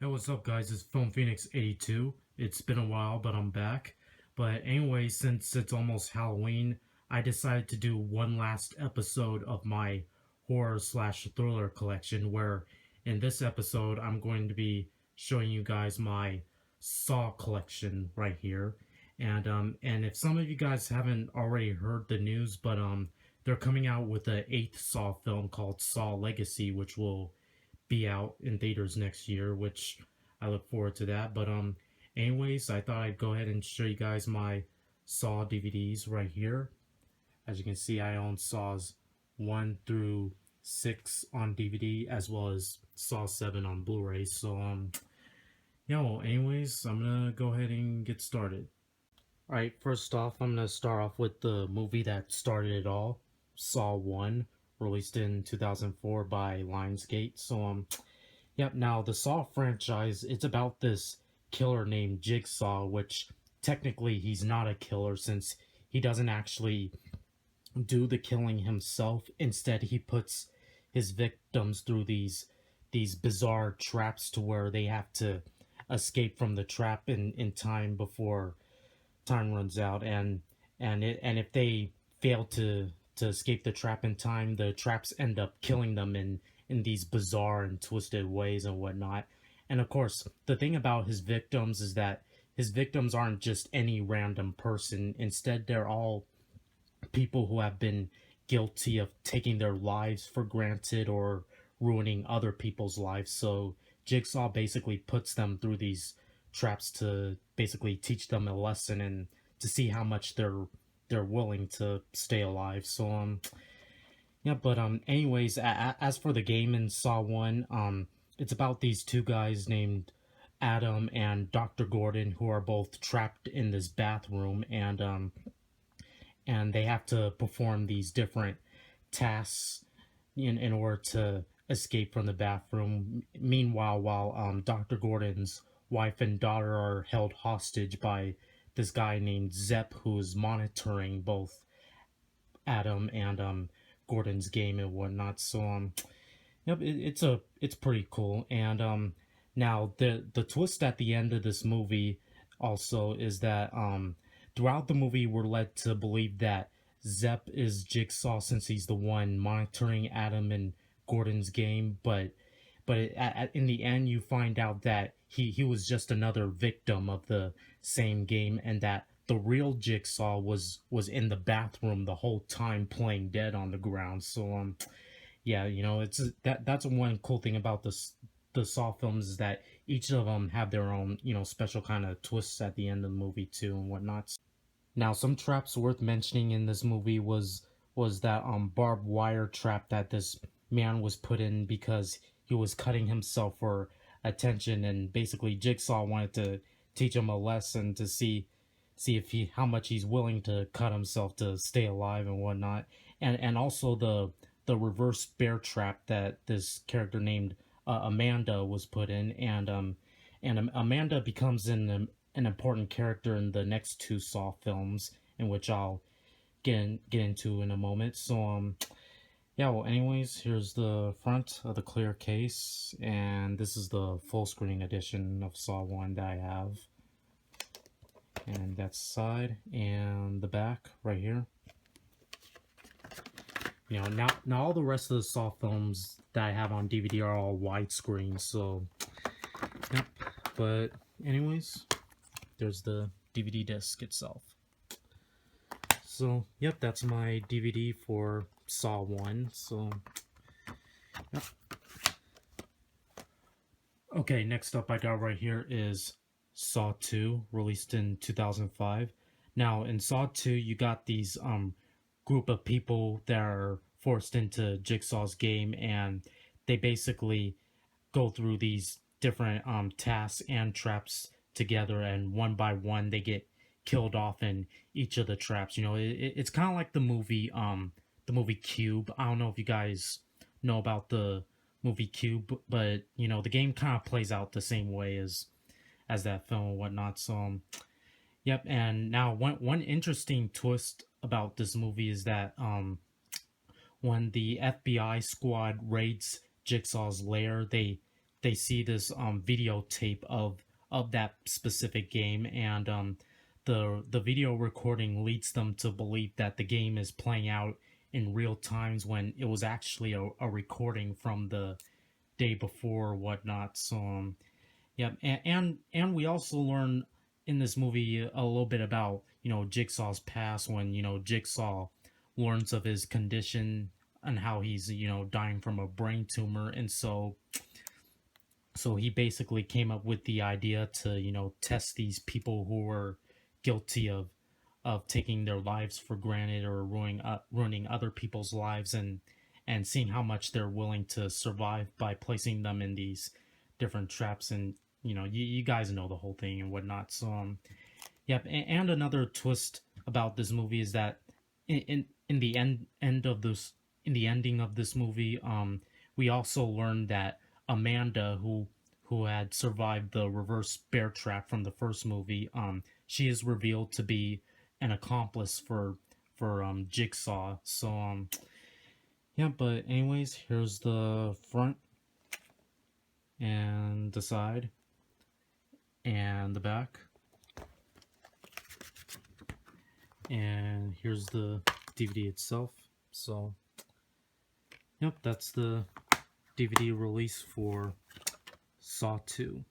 Hey, what's up, guys? It's Film Phoenix 82. It's been a while, but I'm back. But anyway, since it's almost Halloween, I decided to do one last episode of my horror slash thriller collection. Where in this episode, I'm going to be showing you guys my Saw collection right here. And if some of you guys haven't already heard the news, but they're coming out with the eighth Saw film called Saw Legacy, which will be out in theaters next year, which I look forward to that. But anyways, I thought I'd go ahead and show you guys my Saw DVDs right here. As you can see, I own Saws 1 through 6 on DVD as well as Saw 7 on Blu-ray. So yeah, well, anyways, I'm gonna go ahead and get started. Alright, first off, I'm gonna start off with the movie that started it all, Saw 1, released in 2004 by Lionsgate. So yep, now the Saw franchise, it's about this killer named Jigsaw, which technically he's not a killer since he doesn't actually do the killing himself. Instead, he puts his victims through these bizarre traps to where they have to escape from the trap in time before time runs out, and if they fail to escape the trap in time, the traps end up killing them in these bizarre and twisted ways and whatnot. And of course, the thing about his victims is that his victims aren't just any random person. Instead, they're all people who have been guilty of taking their lives for granted or ruining other people's lives. So Jigsaw basically puts them through these traps to basically teach them a lesson and to see how much they're willing to stay alive. So yeah, but anyways, as for the game in Saw 1, it's about these two guys named Adam and Dr. Gordon who are both trapped in this bathroom, and they have to perform these different tasks in order to escape from the bathroom. Meanwhile, while Dr. Gordon's wife and daughter are held hostage by this guy named Zepp, who's monitoring both Adam and Gordon's game and whatnot. So yep, it's pretty cool. And now the twist at the end of this movie also is that throughout the movie we're led to believe that Zepp is Jigsaw since he's the one monitoring Adam and Gordon's game, but in the end you find out that he was just another victim of the same game, and that the real Jigsaw was in the bathroom the whole time playing dead on the ground. So yeah, it's that's one cool thing about the Saw films is that each of them have their own special kind of twists at the end of the movie too and whatnot. Now, some traps worth mentioning in this movie was that barbed wire trap that this man was put in because he was cutting himself for attention, and basically Jigsaw wanted to teach him a lesson to see if he how much he's willing to cut himself to stay alive and whatnot. And also the reverse bear trap that this character named Amanda was put in, and Amanda becomes an important character in the next two Saw films, in which I'll get into in a moment. So yeah, well, anyways, here's the front of the clear case, and this is the full screen edition of Saw 1 that I have. And that's side and the back right here. Now all the rest of the Saw films that I have on DVD are all widescreen, so yep. But anyways, there's the DVD disc itself. So yep, that's my DVD for Saw 1. So yep. Okay, next up I got right here is Saw 2, released in 2005. Now in Saw 2 you got these group of people that are forced into Jigsaw's game, and they basically go through these different tasks and traps together, and one by one they get killed off in each of the traps. It's kind of like the movie Cube. I don't know if you guys know about the movie Cube, but the game kind of plays out the same way as that film and whatnot. So yep. And now one interesting twist about this movie is that when the FBI squad raids Jigsaw's lair, they see this videotape of that specific game, and the video recording leads them to believe that the game is playing out in real times when it was actually a recording from the day before or whatnot. So yeah, and we also learn in this movie a little bit about Jigsaw's past, when Jigsaw learns of his condition and how he's dying from a brain tumor, and so he basically came up with the idea to test these people who were guilty of taking their lives for granted or ruining other people's lives, and seeing how much they're willing to survive by placing them in these different traps. And you guys know the whole thing and whatnot. So yep. And another twist about this movie is that in the end of this in the ending of this movie, we also learned that Amanda, who had survived the reverse bear trap from the first movie, she is revealed to be an accomplice for Jigsaw. So yeah, but anyways, here's the front and the side and the back. And here's the DVD itself. So yep, that's the DVD release for Saw 2.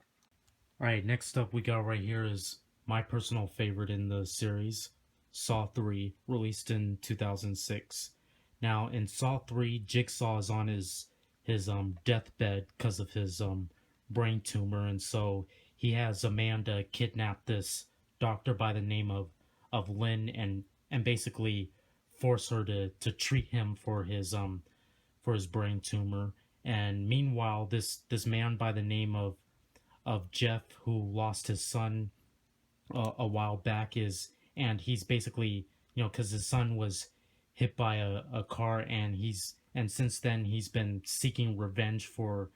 Alright, next up we got right here is my personal favorite in the series, Saw 3, released in 2006. Now, in Saw 3, Jigsaw is on his deathbed because of his brain tumor, and so he has Amanda kidnap this doctor by the name of Lynn, and basically force her to treat him for his brain tumor. And meanwhile, this man by the name of Jeff, who lost his son a while back, he's basically, because his son was hit by a car, and since then he's been seeking revenge for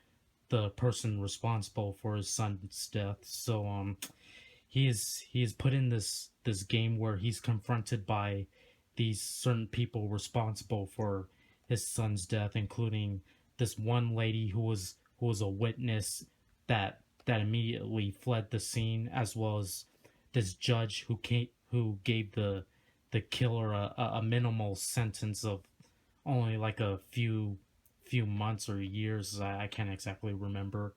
the person responsible for his son's death. So he is put in this game where he's confronted by these certain people responsible for his son's death, including this one lady who was a witness that immediately fled the scene, as well as this judge who gave the killer a minimal sentence of only like a few months or years. I can't exactly remember.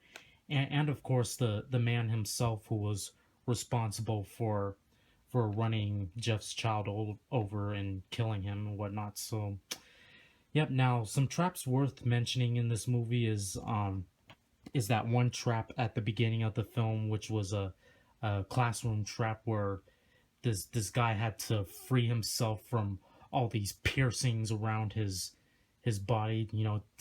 And of course the man himself, who was responsible for running Jeff's child over and killing him and whatnot. So yep. Now, some traps worth mentioning in this movie is that one trap at the beginning of the film, which was a classroom trap where this guy had to free himself from all these piercings around his body.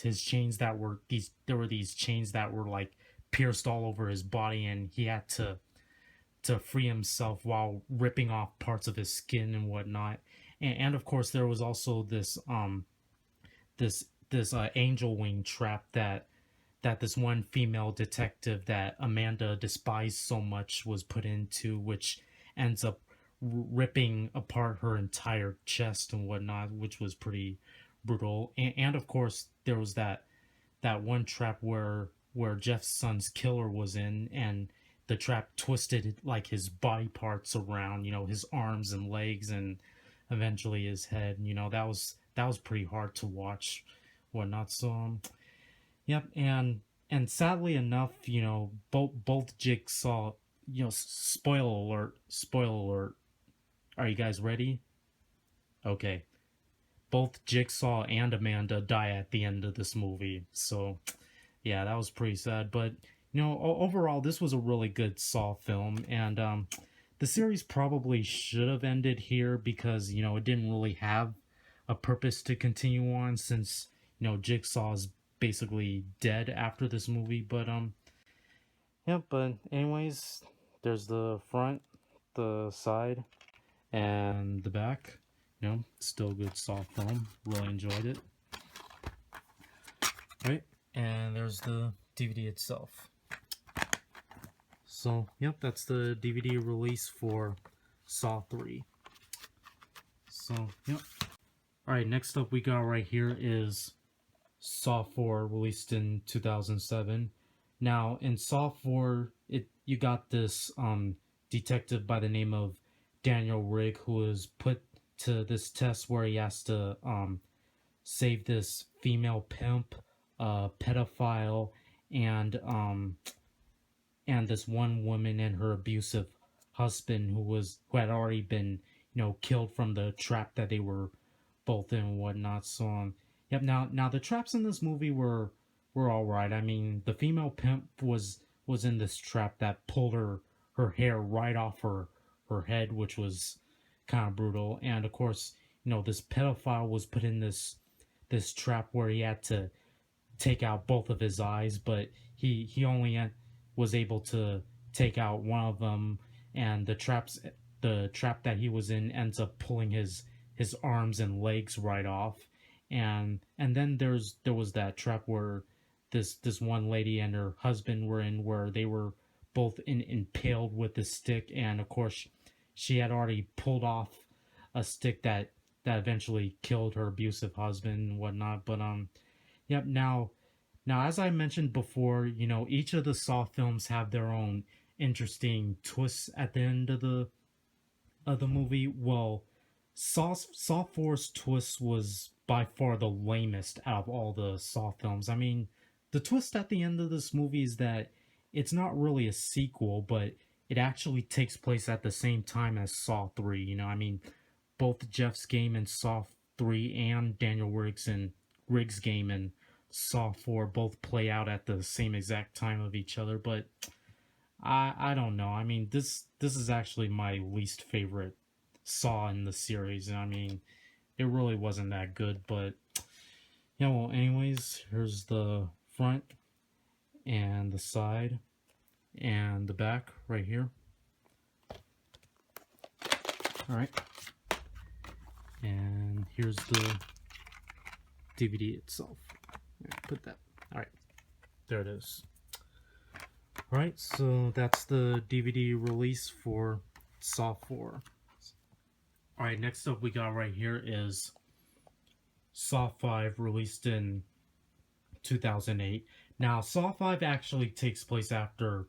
His chains that were these chains that were like pierced all over his body, and he had to free himself while ripping off parts of his skin and whatnot. And of course, there was also this angel wing trap that this one female detective that Amanda despised so much was put into, which ends up ripping apart her entire chest and whatnot, which was pretty brutal. And of course, there was that one trap where Jeff's son's killer was in, and the trap twisted like his body parts around, his arms and legs, and eventually his head. That was pretty hard to watch, whatnot. So yep. And sadly enough, both Jigsaw, spoiler alert. Are you guys ready? Okay. Both Jigsaw and Amanda die at the end of this movie. So yeah, that was pretty sad. But overall, this was a really good Saw film, and the series probably should have ended here because it didn't really have a purpose to continue on, since Jigsaw's basically dead after this movie. But yeah. But anyways, there's the front, the side, and the back. Still good Saw film. Really enjoyed it. Right, and there's the DVD itself. So yep, that's the DVD release for Saw 3. So yep. Alright, next up we got right here is Saw 4, released in 2007. Now in Saw 4, you got this detective by the name of Daniel Rigg, who is put to this test where he has to save this female pimp, pedophile, and this one woman and her abusive husband who had already been killed from the trap that they were both in and whatnot. So yep. Now the traps in this movie were all right. I mean, the female pimp was in this trap that pulled her hair right off her head, which was kind of brutal. And of course, this pedophile was put in this trap where he had to take out both of his eyes, but he only was able to take out one of them, and the trap that he was in ends up pulling his arms and legs right off. And then there was that trap where this one lady and her husband were in, where they were both impaled with a stick, and of course she had already pulled off a stick that eventually killed her abusive husband and whatnot. But yep. Now, as I mentioned before, each of the Saw films have their own interesting twists at the end of the movie. Well, Saw 4's twist was by far the lamest out of all the Saw films. I mean, the twist at the end of this movie is that it's not really a sequel, but it actually takes place at the same time as Saw 3. I mean, both Jeff's game in Saw 3 and Daniel Riggs' game in Saw 4 both play out at the same exact time of each other. But I don't know. I mean, this is actually my least favorite Saw in the series. I mean, it really wasn't that good. But yeah, well, anyways, here's the front and the side and the back right here. All right. And here's the DVD itself. Put that. All right, there it is. All right, so that's the DVD release for Saw 4. All right, next up we got right here is Saw 5, released in 2008. Now, Saw 5 actually takes place after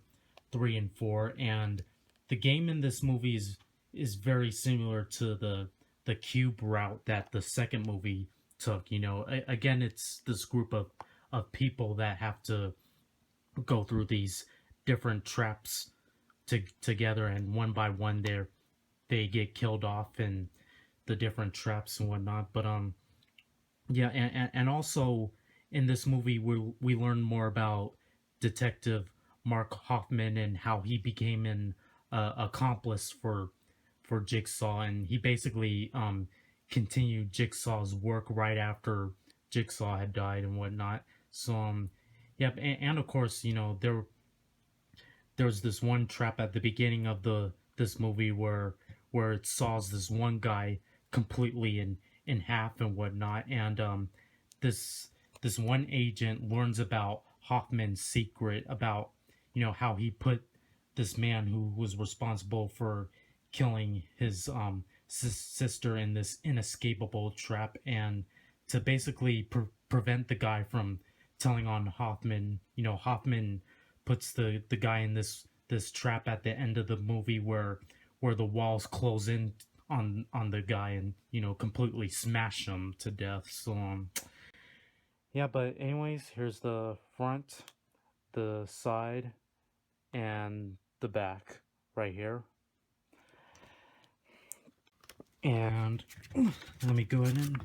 3 and 4, and the game in this movie is very similar to the cube route that the second movie took. Again, it's this group of people that have to go through these different traps together, and one by one they get killed off in the different traps and whatnot. But yeah, and also in this movie we learn more about Detective Mark Hoffman and how he became an accomplice for Jigsaw, and he basically continued Jigsaw's work right after Jigsaw had died and whatnot. So yep. And of course, there's this one trap at the beginning of this movie where it saws this one guy completely in half and whatnot. And this one agent learns about Hoffman's secret, about how he put this man who was responsible for killing his sister in this inescapable trap, and to basically prevent the guy from telling on Hoffman. Hoffman puts the guy in this trap at the end of the movie where the walls close in on the guy and completely smash him to death. So yeah, but anyways, here's the front, the side, and the back right here. And let me go ahead and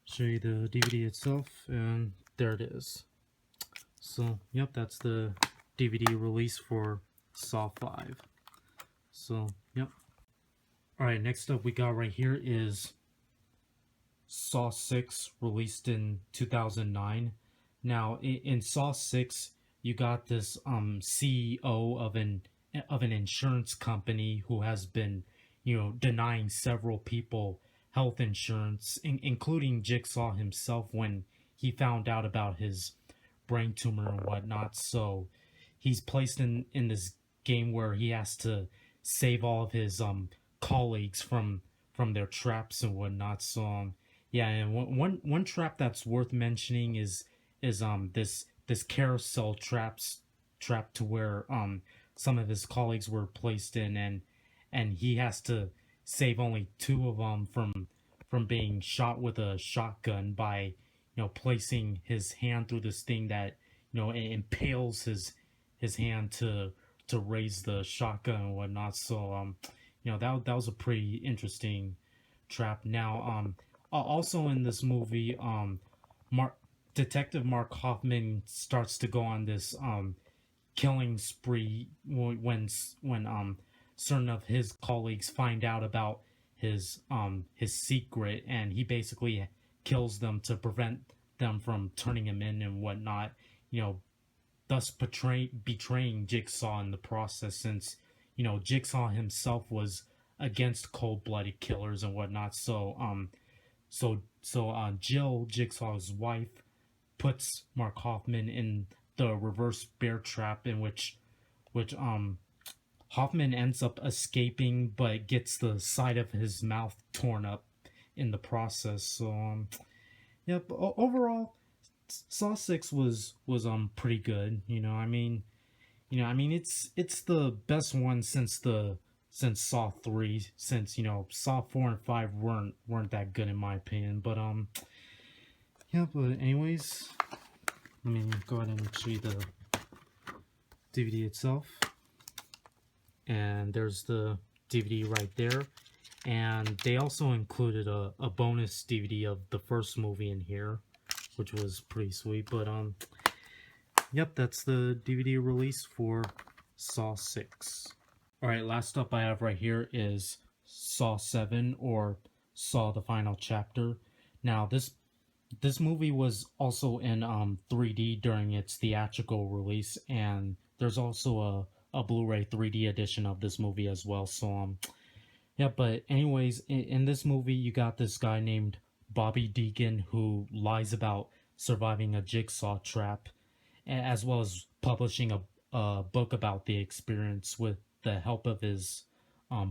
show you the DVD itself, and there it is. So yep, that's the DVD release for Saw 5. So yep. Alright, next up we got right here is Saw 6, released in 2009. Now in Saw 6, you got this CEO of an insurance company who has been denying several people health insurance, including Jigsaw himself, when he found out about his brain tumor and whatnot. So he's placed in this game where he has to save all of his colleagues from their traps and whatnot. So yeah, and one trap that's worth mentioning is this this carousel trap to where some of his colleagues were placed in, and he has to save only two of them from being shot with a shotgun by placing his hand through this thing that impales his hand to raise the shotgun and whatnot. So that was a pretty interesting trap. Now also in this movie, Mark Detective Mark Hoffman starts to go on this killing spree when certain of his colleagues find out about his secret, and he basically kills them to prevent them from turning him in and whatnot, thus betraying Jigsaw in the process, since Jigsaw himself was against cold-blooded killers and whatnot. So Jill, Jigsaw's wife, puts Mark Hoffman in the reverse bear trap, in which Hoffman ends up escaping, but gets the side of his mouth torn up in the process. So yeah, but overall, Saw 6 was pretty good. It's the best one since Saw 3, since Saw 4 and 5 weren't that good in my opinion. But yeah, but anyways, let me go ahead and show you the DVD itself. And there's the DVD right there. And they also included a bonus DVD of the first movie in here, which was pretty sweet. But yep, that's the DVD release for Saw 6. Alright, last up I have right here is Saw 7, or Saw the Final Chapter. Now this movie was also in 3D during its theatrical release, and there's also a Blu-ray 3D edition of this movie as well. So yeah, but anyways, in this movie you got this guy named Bobby Deegan who lies about surviving a jigsaw trap, as well as publishing a book about the experience with the help of his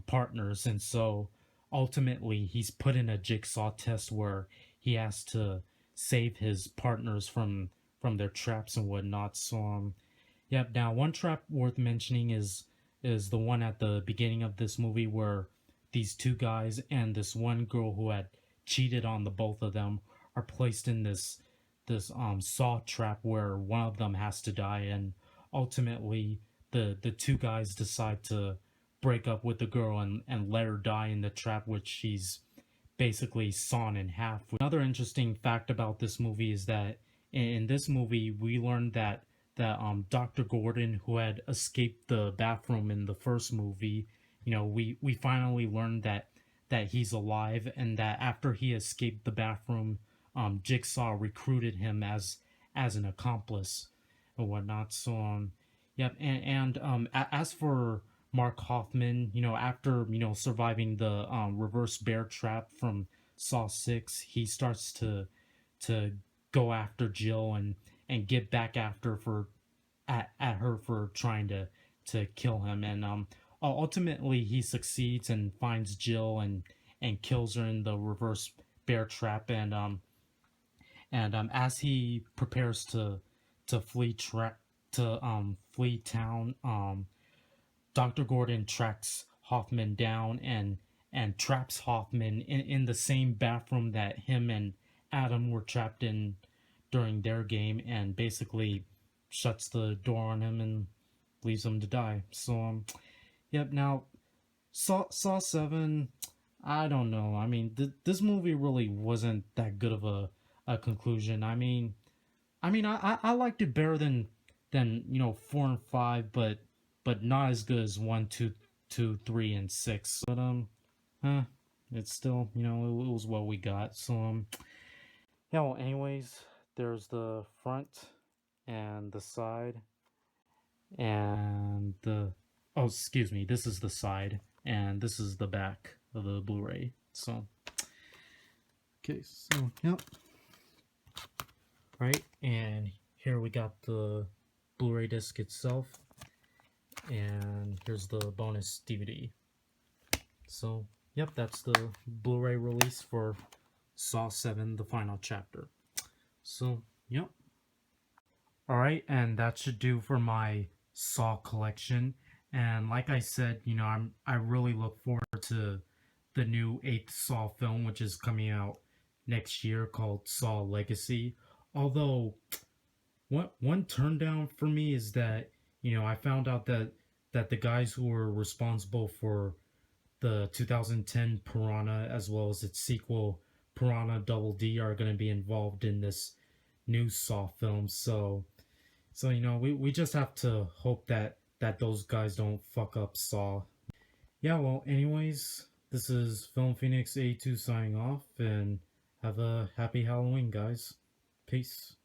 partners. And so ultimately he's put in a jigsaw test where he has to save his partners from their traps and whatnot. So yep. Now, one trap worth mentioning is the one at the beginning of this movie, where these two guys and this one girl who had cheated on the both of them are placed in this saw trap where one of them has to die, and ultimately the two guys decide to break up with the girl and let her die in the trap, which she's basically sawn in half. Another interesting fact about this movie is that in this movie we learned that Dr. Gordon, who had escaped the bathroom in the first movie, we finally learned that he's alive, and that after he escaped the bathroom, Jigsaw recruited him as an accomplice and whatnot. So yep. And as for Mark Hoffman, after surviving the reverse bear trap from Saw 6, he starts to go after Jill and get back after at her for trying to kill him. And ultimately he succeeds and finds Jill and kills her in the reverse bear trap. And as he prepares to flee town, Dr. Gordon tracks Hoffman down and traps Hoffman in the same bathroom that him and Adam were trapped in during their game, and basically shuts the door on him and leaves him to die. So yep. Now Saw 7, I don't know. I mean, this movie really wasn't that good of a conclusion. I liked it better than 4 and 5, but not as good as 1, 2, 3, and 6. But it's still, it was what we got. So yeah. Well, anyways, there's the front and the side, and excuse me, this is the side, and this is the back of the Blu-ray. So okay. So yep. Right, and here we got the Blu-ray disc itself, and here's the bonus DVD. So yep, that's the Blu-ray release for Saw 7, The Final Chapter. So yep. All right, and that should do for my Saw collection. And like I said, I really look forward to the new eighth Saw film, which is coming out next year, called Saw Legacy. Although one turn down for me is that I found out that the guys who were responsible for the 2010 Piranha as well as its sequel Piranha Double D are going to be involved in this new Saw film. So we just have to hope that those guys don't fuck up Saw. Yeah, well, anyways, this is Film Phoenix A2 signing off, and have a happy Halloween, guys. Peace.